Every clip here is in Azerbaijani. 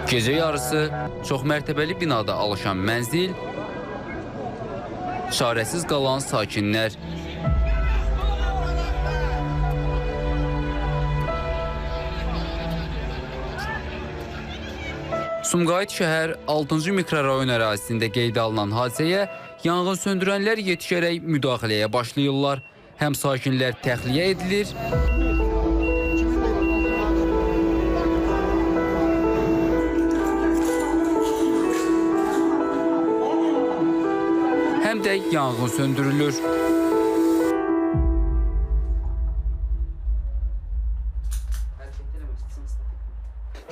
Gecə yarısı çoxmərtəbəli binada alışan mənzil, çarəsiz qalan sakinlər. Sumqayıt şəhər 6-cı mikrorayon ərazisində qeydə alınan hadisəyə yanğın söndürənlər yetişərək müdaxiləyə başlayırlar. Həm sakinlər təxliyə edilir, həm də yanğın söndürülür.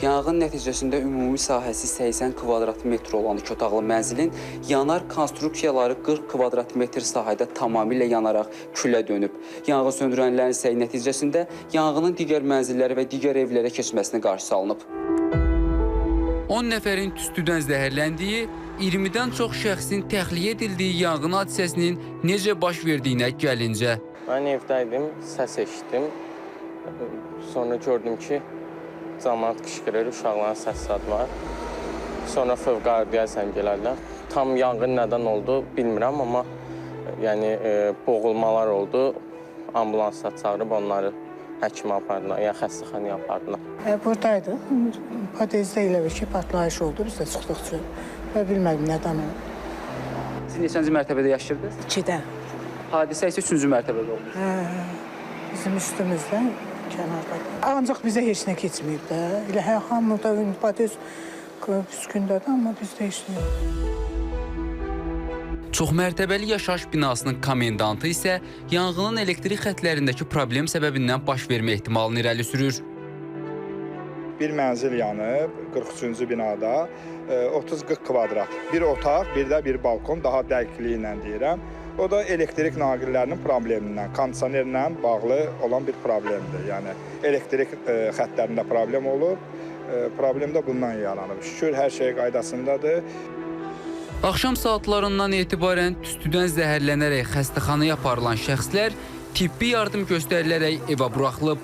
Yanğın nəticəsində ümumi sahəsi 80 kvadrat metr olan iki otaqlı mənzilin yanar konstruksiyaları 40 kvadrat metr sahədə tamamilə yanaraq külə dönüb. Yanğın söndürənlərin səy nəticəsində yanğının digər mənzillərə və digər evlərə keçməsinə qarşı salınıb. 10 nəfərin tüstüdən zəhərləndiyi, 20-dən çox şəxsin təxliyə edildiyi yanğın hadisəsinin necə baş verdiyinə gəlincə. Mən evdəydim, səs eşitdim. Sonra gördüm ki, cəmaət qışqırır, uşaqların səs-sad var. Sonra fövqəladə zəng elədilər. Tam yanğın nədən oldu bilmirəm, amma yəni boğulmalar oldu. Ambulansla çağırıb onları həkimə apardılar, yəni xəstəxanaya apardılar. Buradaydı. Podezdə elə bir ki, partlayış oldu. Biz də çıxdıq üçün və bilmədim nədən oldu. Siz neçənci mərtəbədə yaşayırdınız? 2-də. Hadisə isə 3-cü mərtəbədə olmuş. Bizim üstümüzdə kənarda. Ancaq bizə heç nə keçməyib də. Elə hamıda podez püskündədir, amma bizdə heç nə yox. Çoxmərtəbəli yaşayış binasının komendantı isə yanğının elektrik xətlərindəki problem səbəbindən baş vermə ehtimalını irəli sürür. Bir mənzil yanıb, 43-cü binada, 30-40 kvadrat. Bir otaq, bir də bir balkon, daha dəqiqliyi ilə deyirəm. O da elektrik naqillərinin problemindən, kondisionerlə bağlı olan bir problemdir. Yəni, elektrik xətlərində problem olub, problem də bundan yaranıb. Şükür, hər şey qaydasındadır. Axşam saatlarından etibarən tüstüdən zəhərlənərək xəstəxanaya aparılan şəxslər tibbi yardım göstərilərək evə buraxılıb.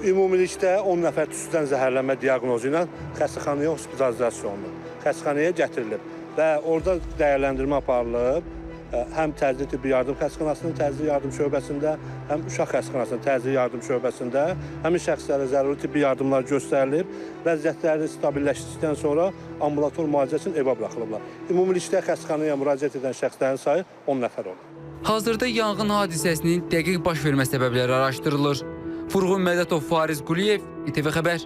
Ümumilikdə 10 nəfər tüstüdən zəhərlənmə diaqnozu ilə xəstəxanaya hospitalizasiya olunub. Xəstəxanaya gətirilib və orada dəyərləndirmə aparılıb. Həm təcili tibbi yardım xəstəxanasının təcili yardım şöbəsində, həm uşaq xəstəxanasının təcili yardım şöbəsində həmin şəxslərə zəruri tibbi yardımlar göstərilib. Vəziyyətləri stabilləşdikdən sonra ambulator müalicə üçün evə buraxılıblar. Ümumilikdə xəstəxanaya müraciət edən şəxslərin sayı 10 nəfər olub. Hazırda yanğın hadisəsinin dəqiq baş vermə səbəbləri araşdırılır. Furğun Mədətov, Fariz Quliyev, İTV Xəbər.